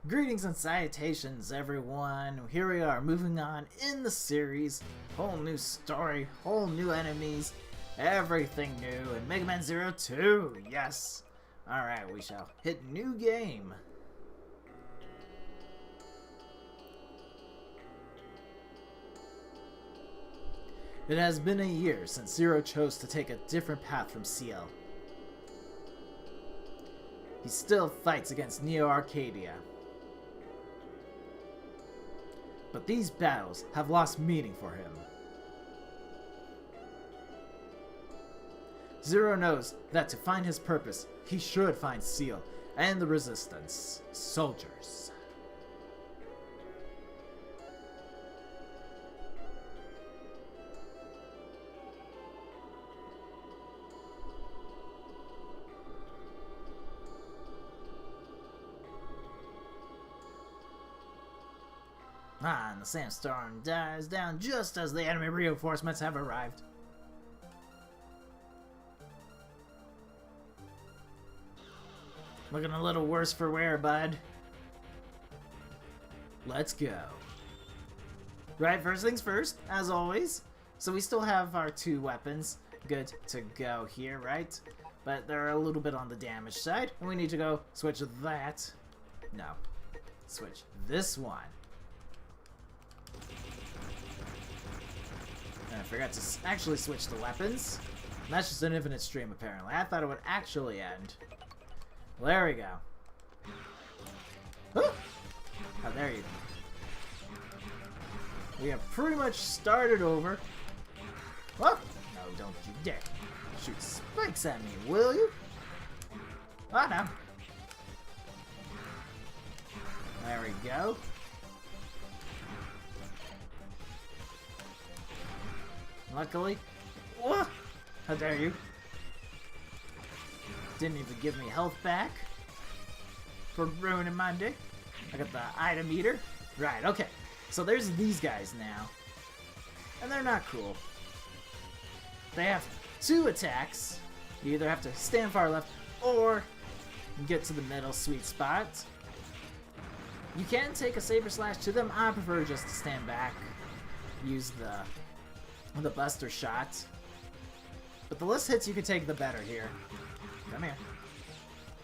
Greetings and salutations, everyone. Here we are, moving on in the series. Whole new story, whole new enemies, everything new in Mega Man Zero 2. Yes. Alright, we shall hit new game. It has been a year since Zero chose to take a different path from CL. He still fights against Neo Arcadia. But these battles have lost meaning for him. Zero knows that to find his purpose, he should find Seal and the Resistance soldiers. And the sandstorm dies down just as the enemy reinforcements have arrived. Looking a little worse for wear, bud. Let's go. Right, first things first, as always. So we still have our two weapons good to go here, right? But they're a little bit on the damage side, and we need to go switch that. No. Switch this one. I forgot to actually switch the weapons. And that's just an infinite stream, apparently. I thought it would actually end. Well, there we go. Oh, there you go. We have pretty much started over. Oh, no, don't you dare. Shoot spikes at me, will you? Oh, no. There we go. Luckily, whoa, how dare you? Didn't even give me health back for ruining my day. I got the item eater. Right, okay. So there's these guys now. And they're not cool. They have two attacks. You either have to stand far left or get to the middle sweet spot. You can take a saber slash to them. I prefer just to stand back. Use the buster shot. But the less hits you can take, the better here. Come here.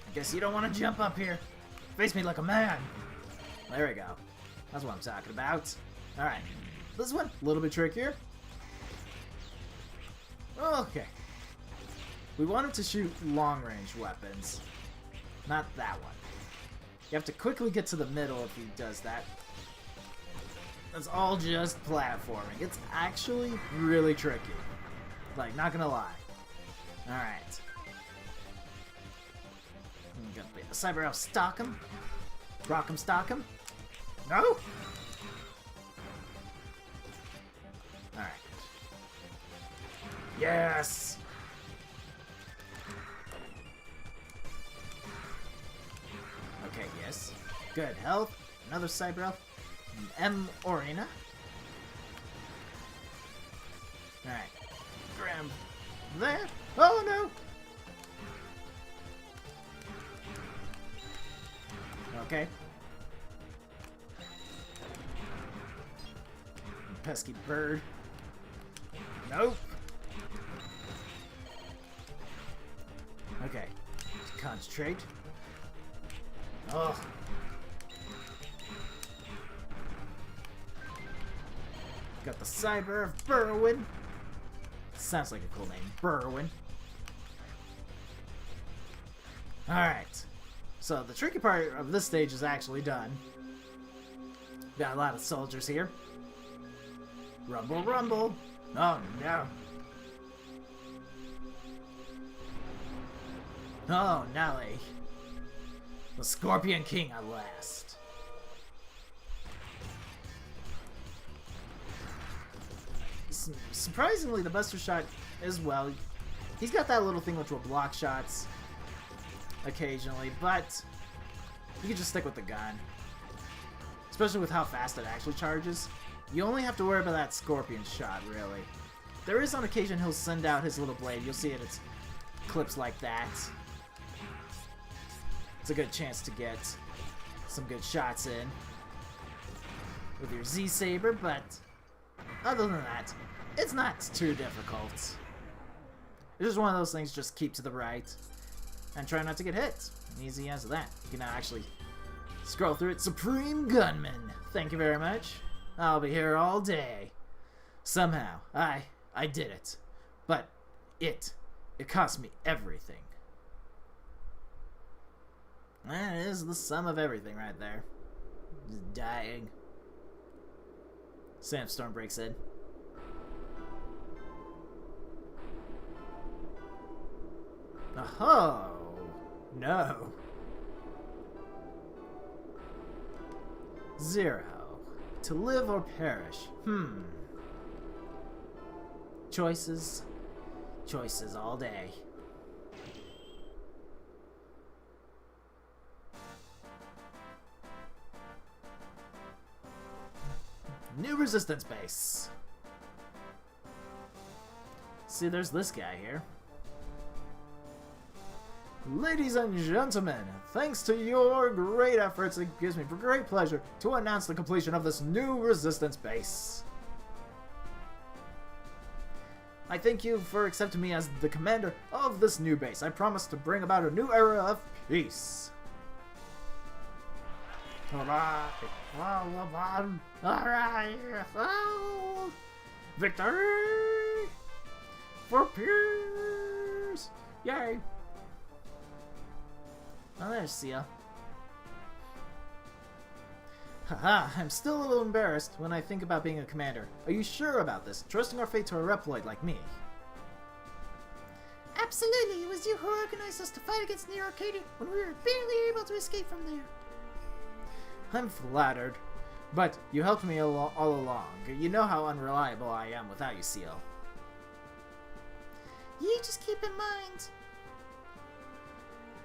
I guess you don't want to jump up here. Face me like a man. There we go. That's what I'm talking about. Alright. This one, a little bit trickier. Okay. We wanted to shoot long-range weapons. Not that one. You have to quickly get to the middle if he does that. It's all just platforming. It's actually really tricky. Like, not gonna lie. Alright. I'm gonna be the Cyber Elf stock him. Rock him, stock him. No! Alright. Yes! Okay, yes. Good health. Another Cyber Elf. M. Orina. Alright. Grab that. Oh no! Okay. Pesky bird. Nope. Okay. Let's concentrate. Oh. Got the Cyber of Burrowin. Sounds like a cool name. Burrowin. Alright. So the tricky part of this stage is actually done. Got a lot of soldiers here. Rumble, rumble. Oh no. Oh, Nelly. The Scorpion King at last. Surprisingly, the Buster Shot as well. He's got that little thing which will block shots occasionally, but you can just stick with the gun. Especially with how fast it actually charges. You only have to worry about that Scorpion Shot, really. There is on occasion he'll send out his little blade. You'll see it, it's clips like that. It's a good chance to get some good shots in with your Z-Saber, but other than that, it's not too difficult. It's just one of those things, just keep to the right and try not to get hit. Easy as that. You can now actually scroll through it. Supreme Gunman, thank you very much. I'll be here all day. Somehow, I did it. But it cost me everything. That is the sum of everything right there. Just dying. Sandstorm breaks in. Oh no. 0. To live or perish. Choices. Choices all day. New resistance base. See, there's this guy here. Ladies and gentlemen, thanks to your great efforts, it gives me great pleasure to announce the completion of this new resistance base. I thank you for accepting me as the commander of this new base. I promise to bring about a new era of peace. Alright. Victory for peace! Yay! Oh, there's Seal. Haha, I'm still a little embarrassed when I think about being a commander. Are you sure about this? Trusting our fate to a Reploid like me? Absolutely, it was you who organized us to fight against Neo Arcadia when we were barely able to escape from there. I'm flattered, but you helped me all along. You know how unreliable I am without you, Seal. You just keep in mind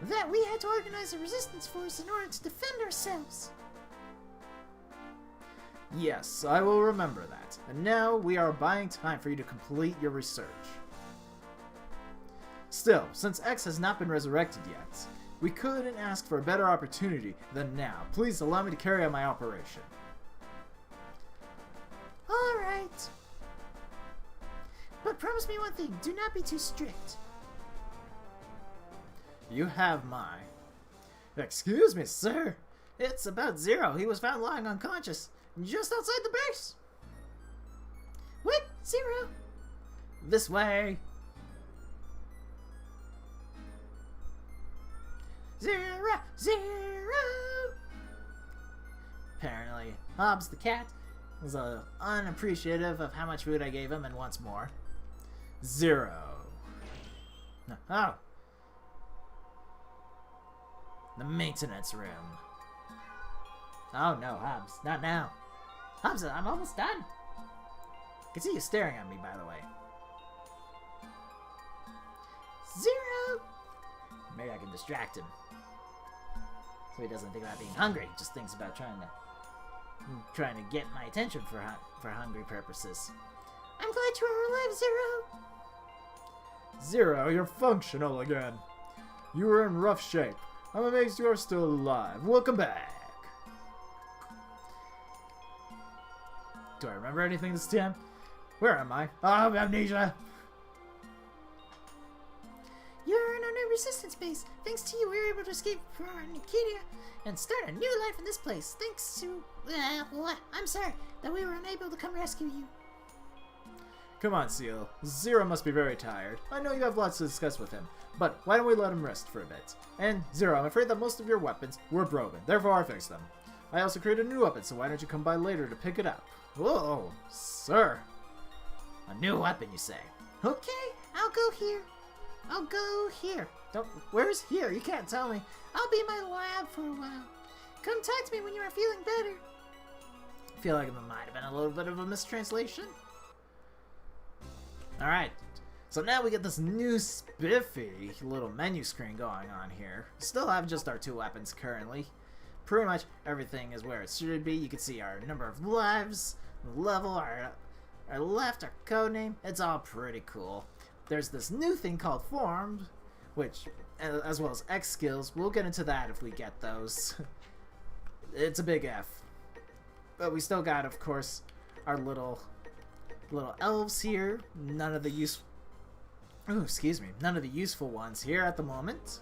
that we had to organize a resistance force in order to defend ourselves. Yes, I will remember that. And now we are buying time for you to complete your research. Still, since X has not been resurrected yet, we couldn't ask for a better opportunity than now. Please allow me to carry out my operation. Alright. But promise me one thing, do not be too strict. You have my... Excuse me, sir. It's about 0. He was found lying unconscious just outside the base. What? 0? This way. 0, 0. Apparently, Hobbs the cat is unappreciative of how much food I gave him and wants more. 0. Oh. The maintenance room. Oh no, Hobbs, not now. Hobbs, I'm almost done. I can see you staring at me, by the way. 0. Maybe I can distract him. So he doesn't think about being hungry, he just thinks about trying to get my attention for hungry purposes. I'm glad you are alive, 0. 0, you're functional again. You were in rough shape. I'm amazed you are still alive. Welcome back. Do I remember anything this time? Where am I? Oh, amnesia. You're in our new resistance base. Thanks to you, we were able to escape from Arcadia and start a new life in this place. Thanks to... I'm sorry that we were unable to come rescue you. Come on, Seal. 0 must be very tired. I know you have lots to discuss with him, but why don't we let him rest for a bit? And 0, I'm afraid that most of your weapons were broken, therefore I fixed them. I also created a new weapon, so why don't you come by later to pick it up? Whoa, sir. A new weapon, you say? Okay, I'll go here. I'll go here. Where's here? You can't tell me. I'll be in my lab for a while. Come talk to me when you are feeling better. I feel like it might have been a little bit of a mistranslation. Alright, so now we get this new spiffy little menu screen going on here. Still have just our 2 weapons currently. Pretty much everything is where it should be. You can see our number of lives, level, our left, our codename. It's all pretty cool. There's this new thing called Formed, which, as well as X skills. We'll get into that if we get those. it's a big F. But we still got, of course, our little elves here. None of the none of the useful ones here at the moment.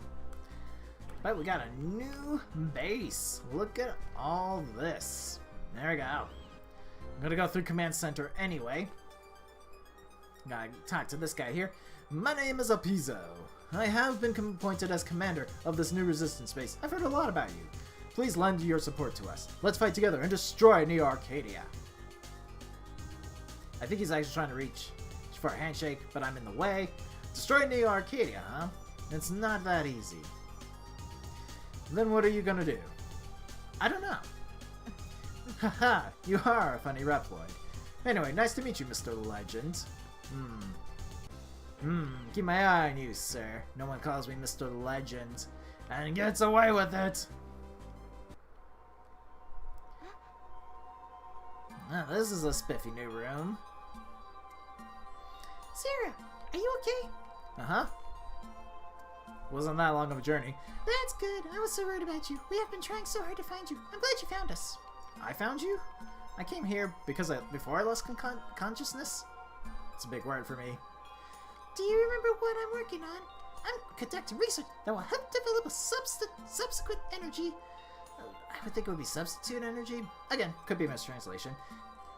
But we got a new base. Look at all this. There we go. I'm gonna go through Command Center anyway. Gotta talk to this guy here. My name is Apizzo. I have been appointed as commander of this new resistance base. I've heard a lot about you. Please lend your support to us. Let's fight together and destroy Neo Arcadia. I think he's actually trying to reach for a handshake, but I'm in the way. Destroy Neo Arcadia, huh? It's not that easy. Then what are you gonna do? I don't know. Haha, you are a funny Reploid. Anyway, nice to meet you, Mr. Legend. Keep my eye on you, sir. No one calls me Mr. Legend and gets away with it. Now, this is a spiffy new room. Sarah, are you okay? Uh-huh. Wasn't that long of a journey. That's good. I was so worried about you. We have been trying so hard to find you. I'm glad you found us. I found you? I came here because before I lost consciousness? It's a big word for me. Do you remember what I'm working on? I'm conducting research that will help develop a subsequent energy. I would think it would be substitute energy. Again, could be a mistranslation.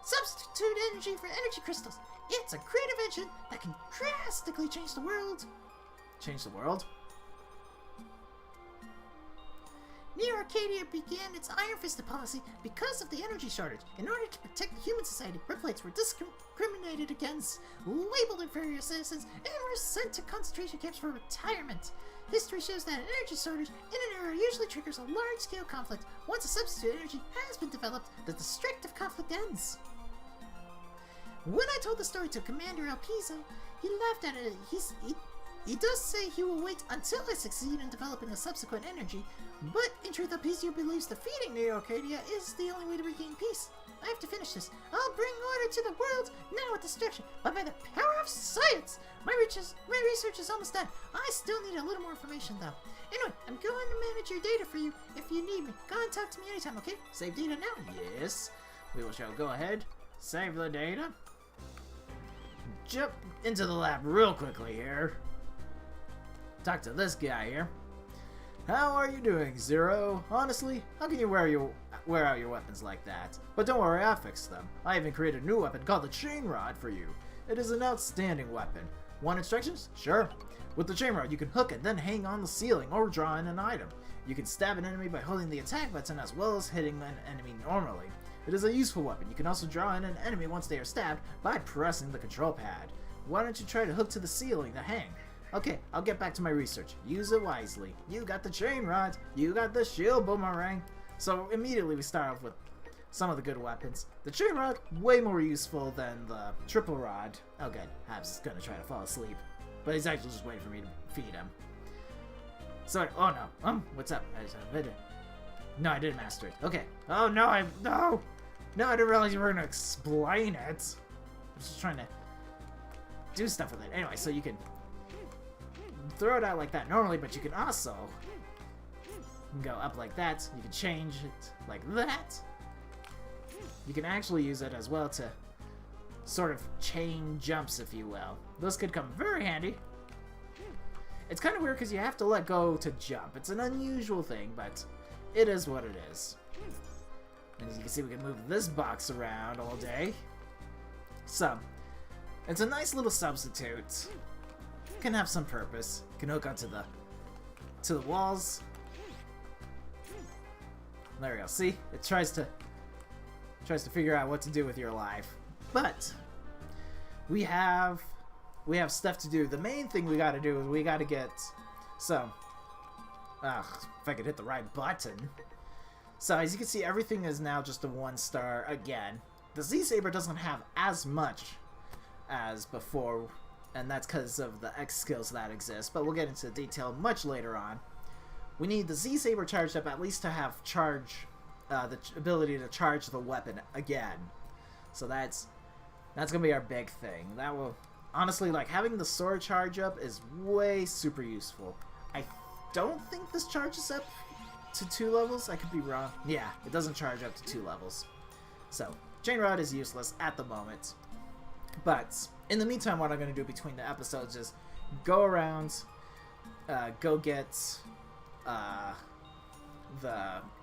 Substitute energy for energy crystals. It's a great invention that can drastically change the world. Change the world? Neo Arcadia began its Iron Fisted policy because of the energy shortage. In order to protect the human society, Replites were discriminated against, labeled inferior citizens, and were sent to concentration camps for retirement. History shows that an energy shortage in an era usually triggers a large-scale conflict. Once a substitute energy has been developed, the destructive conflict ends. When I told the story to Commander Alpizo, he laughed at it. He does say he will wait until I succeed in developing a subsequent energy, but in truth Alpizo believes defeating Neo Arcadia is the only way to regain peace. I have to finish this. I'll bring order to the world, now with destruction, but by the power of science! My research is almost done. I still need a little more information though. Anyway, I'm going to manage your data for you if you need me. Go and talk to me anytime, okay? Save data now? Yes. We shall go ahead, save the data. Jump into the lab real quickly here. Talk to this guy here. How are you doing, Zero? Honestly, how can you wear out your weapons like that? But don't worry, I'll fix them. I even created a new weapon called the Chain Rod for you. It is an outstanding weapon. Want instructions? Sure. With the Chain Rod, you can hook it, then hang on the ceiling or draw in an item. You can stab an enemy by holding the attack button as well as hitting an enemy normally. It is a useful weapon. You can also draw in an enemy once they are stabbed by pressing the control pad. Why don't you try to hook to the ceiling to hang? Okay, I'll get back to my research. Use it wisely. You got the Chain Rod. You got the Shield Boomerang. So immediately we start off with some of the good weapons. The Chain Rod, way more useful than the Triple Rod. Oh good, Habs is gonna try to fall asleep. But he's actually just waiting for me to feed him. So, oh no, what's up? No, I didn't master it. Okay. Oh no, no, I didn't realize you were gonna explain it. I'm just trying to do stuff with it. Anyway, so you can throw it out like that normally, but you can also go up like that. You can change it like that. You can actually use it as well to sort of chain jumps, if you will. This could come very handy. It's kind of weird because you have to let go to jump. It's an unusual thing, but it is what it is. And as you can see, we can move this box around all day. So, it's a nice little substitute. Can have some purpose. Can hook onto the walls. There we go. See, it tries to figure out what to do with your life. But we have stuff to do. The main thing we got to do is we got to get some. If I could hit the right button. So as you can see, everything is now just a 1-star again. The Z-Saber doesn't have as much as before, and that's because of the X skills that exist, but we'll get into detail much later on. We need the Z-Saber charged up at least to have the ability to charge the weapon again. So that's gonna be our big thing. That will, honestly, like, having the sword charge up is way super useful. I don't think this charges up to 2 levels. I could be wrong. Yeah, it doesn't charge up to 2 levels. So, Chain Rod is useless at the moment. But, in the meantime, what I'm going to do between the episodes is go around, go get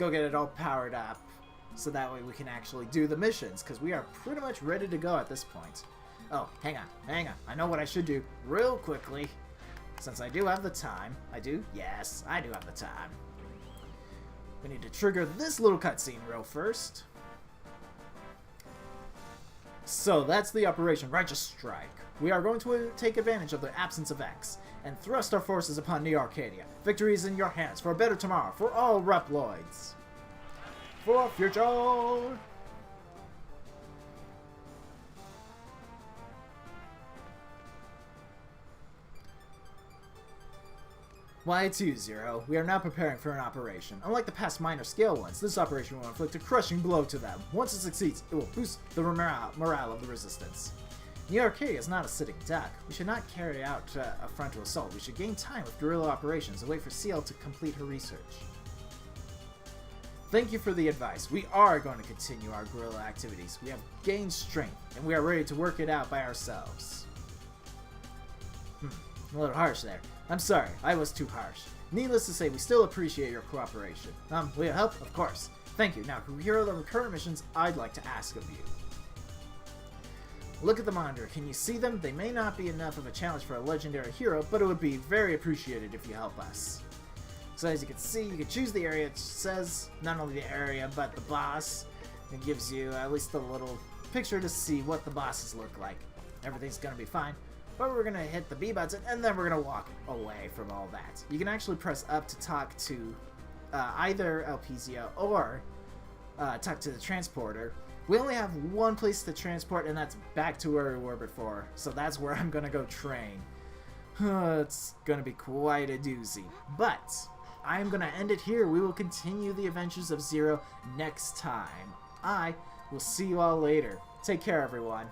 it all powered up, so that way we can actually do the missions, because we are pretty much ready to go at this point. Oh, hang on. I know what I should do real quickly, since I do have the time. I do? Yes, I do have the time. We need to trigger this little cutscene real first. So that's the Operation Righteous Strike. We are going to take advantage of the absence of X and thrust our forces upon Neo Arcadia. Victory is in your hands for a better tomorrow for all Reploids. For future! Y20, we are now preparing for an operation. Unlike the past minor scale ones, this operation will inflict a crushing blow to them. Once it succeeds, it will boost the morale of the resistance. Neo Arcadia is not a sitting duck. We should not carry out a frontal assault. We should gain time with guerrilla operations and wait for CL to complete her research. Thank you for the advice. We are going to continue our guerrilla activities. We have gained strength, and we are ready to work it out by ourselves. A little harsh there. I'm sorry, I was too harsh. Needless to say, we still appreciate your cooperation. Will you help? Of course. Thank you. Now, here are the current missions I'd like to ask of you. Look at the monitor. Can you see them? They may not be enough of a challenge for a legendary hero, but it would be very appreciated if you help us. So as you can see, you can choose the area. It says not only the area, but the boss. It gives you at least a little picture to see what the bosses look like. Everything's going to be fine. But we're going to hit the B button, and then we're going to walk away from all that. You can actually press up to talk to either Elpisia or talk to the transporter. We only have one place to transport, and that's back to where we were before. So that's where I'm going to go train. It's going to be quite a doozy. But I'm going to end it here. We will continue the adventures of Zero next time. I will see you all later. Take care, everyone.